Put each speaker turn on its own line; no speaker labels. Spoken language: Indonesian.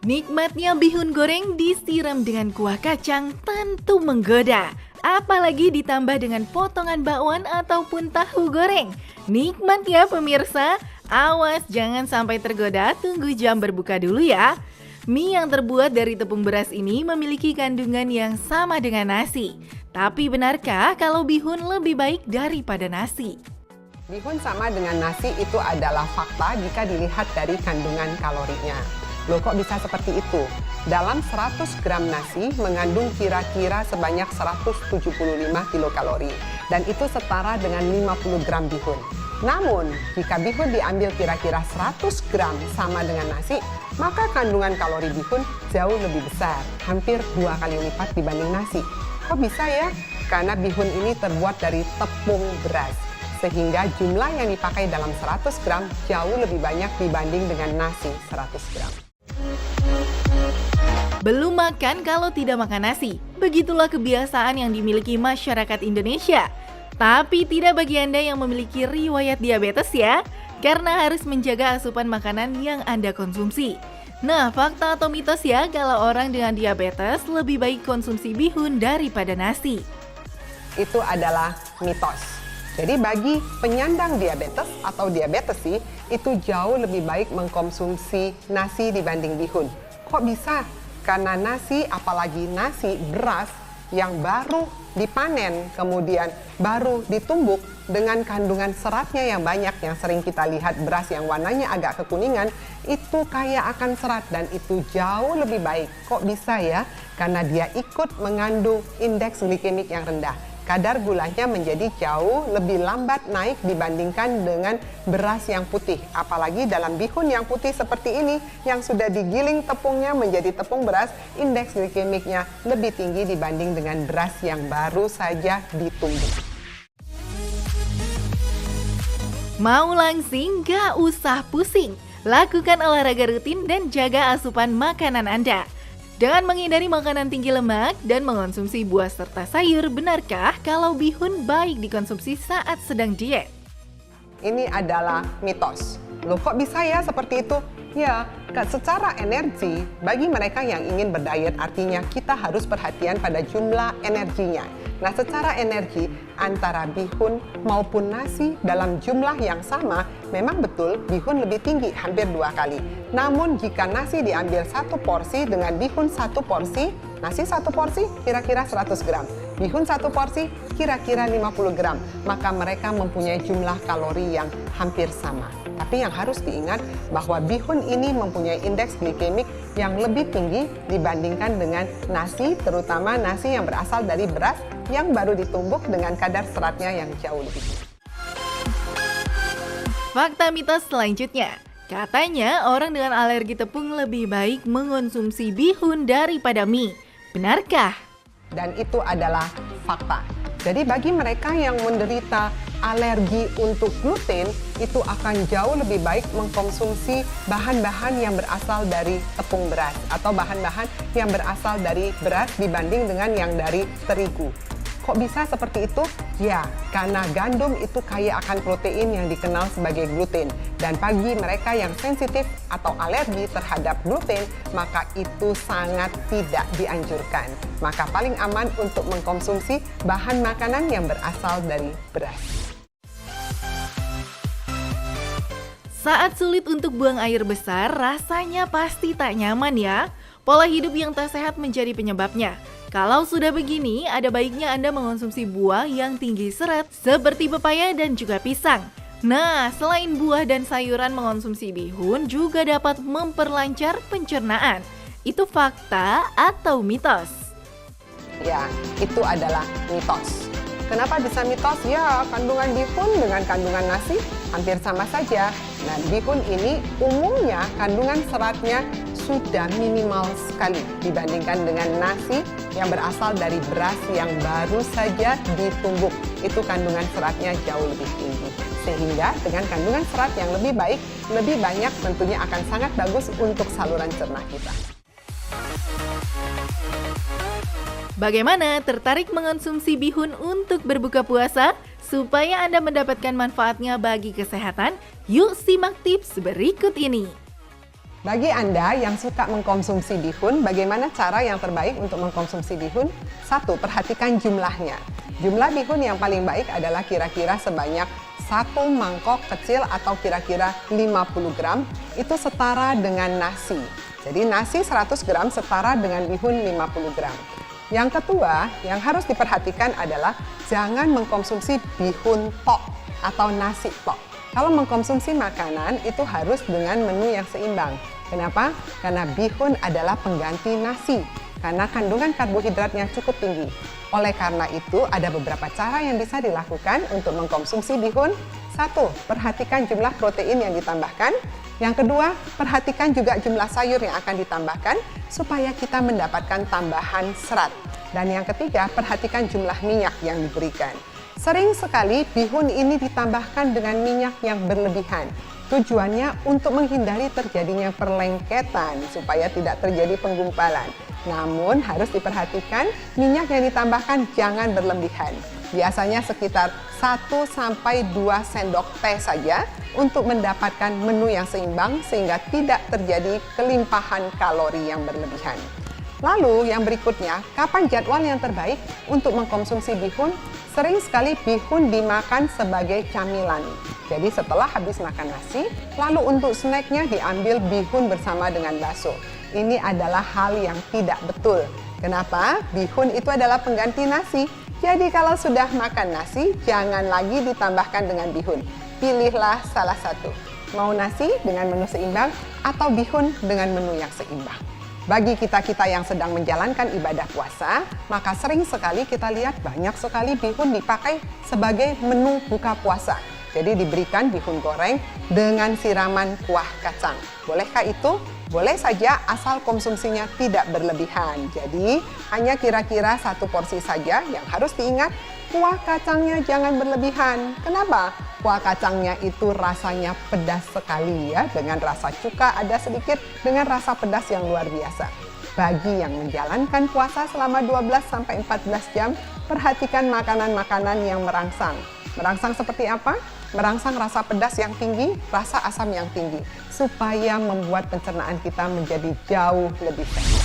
Nikmatnya bihun goreng disiram dengan kuah kacang tentu menggoda. Apalagi ditambah dengan potongan bakwan ataupun tahu goreng. Nikmat ya pemirsa, awas jangan sampai tergoda, tunggu jam berbuka dulu ya. Mie yang terbuat dari tepung beras ini memiliki kandungan yang sama dengan nasi. Tapi benarkah kalau bihun lebih baik daripada nasi?
Bihun sama dengan nasi itu adalah fakta jika dilihat dari kandungan kalorinya. Loh kok bisa seperti itu? Dalam 100 gram nasi mengandung kira-kira sebanyak 175 kilokalori. Dan itu setara dengan 50 gram bihun. Namun, jika bihun diambil kira-kira 100 gram sama dengan nasi, maka kandungan kalori bihun jauh lebih besar, hampir 2 kali lipat dibanding nasi. Kok bisa ya? Karena bihun ini terbuat dari tepung beras. Sehingga jumlah yang dipakai dalam 100 gram jauh lebih banyak dibanding dengan nasi 100 gram.
Belum makan kalau tidak makan nasi. Begitulah kebiasaan yang dimiliki masyarakat Indonesia. Tapi tidak bagi Anda yang memiliki riwayat diabetes ya, karena harus menjaga asupan makanan yang Anda konsumsi. Nah, fakta atau mitos ya kalau orang dengan diabetes lebih baik konsumsi bihun daripada nasi?
Itu adalah mitos. Jadi bagi penyandang diabetes atau diabetesi, itu jauh lebih baik mengkonsumsi nasi dibanding bihun. Kok bisa? Karena nasi, apalagi nasi beras yang baru dipanen, kemudian baru ditumbuk dengan kandungan seratnya yang banyak, yang sering kita lihat beras yang warnanya agak kekuningan, itu kaya akan serat dan itu jauh lebih baik. Kok bisa ya? Karena dia ikut mengandung indeks glikemik yang rendah. Kadar gulanya menjadi jauh lebih lambat naik dibandingkan dengan beras yang putih. Apalagi dalam bihun yang putih seperti ini, yang sudah digiling tepungnya menjadi tepung beras, indeks glikemiknya lebih tinggi dibanding dengan beras yang baru saja ditumbuk.
Mau langsing, gak usah pusing. Lakukan olahraga rutin dan jaga asupan makanan Anda. Dengan menghindari makanan tinggi lemak dan mengonsumsi buah serta sayur, benarkah kalau bihun baik dikonsumsi saat sedang diet?
Ini adalah mitos. Loh kok bisa ya seperti itu? Ya, secara energi, bagi mereka yang ingin berdiet artinya kita harus perhatian pada jumlah energinya. Nah, secara energi antara bihun maupun nasi dalam jumlah yang sama, memang betul bihun lebih tinggi, hampir 2 kali. Namun jika nasi diambil 1 porsi dengan bihun 1 porsi, nasi 1 porsi kira-kira 100 gram. Bihun 1 porsi kira-kira 50 gram. Maka mereka mempunyai jumlah kalori yang hampir sama. Tapi yang harus diingat bahwa bihun ini mempunyai indeks glikemik yang lebih tinggi dibandingkan dengan nasi, terutama nasi yang berasal dari beras yang baru ditumbuk dengan kadar seratnya yang jauh lebih tinggi.
Fakta mitos selanjutnya, katanya orang dengan alergi tepung lebih baik mengonsumsi bihun daripada mie. Benarkah?
Dan itu adalah fakta. Jadi bagi mereka yang menderita alergi untuk gluten, itu akan jauh lebih baik mengkonsumsi bahan-bahan yang berasal dari tepung beras atau bahan-bahan yang berasal dari beras dibanding dengan yang dari terigu. Kok bisa seperti itu? Ya, karena gandum itu kaya akan protein yang dikenal sebagai gluten. Dan bagi mereka yang sensitif atau alergi terhadap gluten, maka itu sangat tidak dianjurkan. Maka paling aman untuk mengkonsumsi bahan makanan yang berasal dari beras.
Saat sulit untuk buang air besar, rasanya pasti tak nyaman ya. Pola hidup yang tak sehat menjadi penyebabnya. Kalau sudah begini, ada baiknya Anda mengonsumsi buah yang tinggi serat seperti pepaya dan juga pisang. Nah, selain buah dan sayuran, mengonsumsi bihun juga dapat memperlancar pencernaan. Itu fakta atau mitos?
Ya, itu adalah mitos. Kenapa bisa mitos? Ya, kandungan bihun dengan kandungan nasi hampir sama saja. Nah, bihun ini umumnya kandungan seratnya sudah minimal sekali dibandingkan dengan nasi yang berasal dari beras yang baru saja ditumbuk. Itu kandungan seratnya jauh lebih tinggi. Sehingga dengan kandungan serat yang lebih baik, lebih banyak tentunya akan sangat bagus untuk saluran cerna kita.
Bagaimana, tertarik mengonsumsi bihun untuk berbuka puasa? Supaya Anda mendapatkan manfaatnya bagi kesehatan, yuk simak tips berikut ini.
Bagi Anda yang suka mengkonsumsi bihun, bagaimana cara yang terbaik untuk mengkonsumsi bihun? 1. Perhatikan jumlahnya. Jumlah bihun yang paling baik adalah kira-kira sebanyak 1 mangkok kecil atau kira-kira 50 gram, itu setara dengan nasi. Jadi nasi 100 gram setara dengan bihun 50 gram. Yang kedua, yang harus diperhatikan adalah jangan mengkonsumsi bihun tok atau nasi tok. Kalau mengkonsumsi makanan itu harus dengan menu yang seimbang. Kenapa? Karena bihun adalah pengganti nasi, karena kandungan karbohidratnya cukup tinggi. Oleh karena itu, ada beberapa cara yang bisa dilakukan untuk mengkonsumsi bihun. 1. Perhatikan jumlah protein yang ditambahkan. Yang kedua, perhatikan juga jumlah sayur yang akan ditambahkan supaya kita mendapatkan tambahan serat. Dan yang ketiga, perhatikan jumlah minyak yang diberikan. Sering sekali bihun ini ditambahkan dengan minyak yang berlebihan. Tujuannya untuk menghindari terjadinya perlengketan supaya tidak terjadi penggumpalan. Namun harus diperhatikan minyak yang ditambahkan jangan berlebihan. Biasanya sekitar 1-2 sendok teh saja untuk mendapatkan menu yang seimbang sehingga tidak terjadi kelimpahan kalori yang berlebihan. Lalu yang berikutnya, kapan jadwal yang terbaik untuk mengkonsumsi bihun? Sering sekali bihun dimakan sebagai camilan. Jadi setelah habis makan nasi, lalu untuk snacknya diambil bihun bersama dengan bakso. Ini adalah hal yang tidak betul. Kenapa? Bihun itu adalah pengganti nasi. Jadi kalau sudah makan nasi, jangan lagi ditambahkan dengan bihun. Pilihlah salah satu. Mau nasi dengan menu seimbang atau bihun dengan menu yang seimbang. Bagi kita-kita yang sedang menjalankan ibadah puasa, maka sering sekali kita lihat banyak sekali bihun dipakai sebagai menu buka puasa. Jadi diberikan bihun goreng dengan siraman kuah kacang. Bolehkah itu? Boleh saja asal konsumsinya tidak berlebihan. Jadi hanya kira-kira 1 porsi saja. Yang harus diingat, kuah kacangnya jangan berlebihan. Kenapa? Kuah kacangnya itu rasanya pedas sekali ya, dengan rasa cuka ada sedikit, dengan rasa pedas yang luar biasa. Bagi yang menjalankan puasa selama 12-14 jam, perhatikan makanan-makanan yang merangsang. Merangsang seperti apa? Merangsang rasa pedas yang tinggi, rasa asam yang tinggi, supaya membuat pencernaan kita menjadi jauh lebih sehat.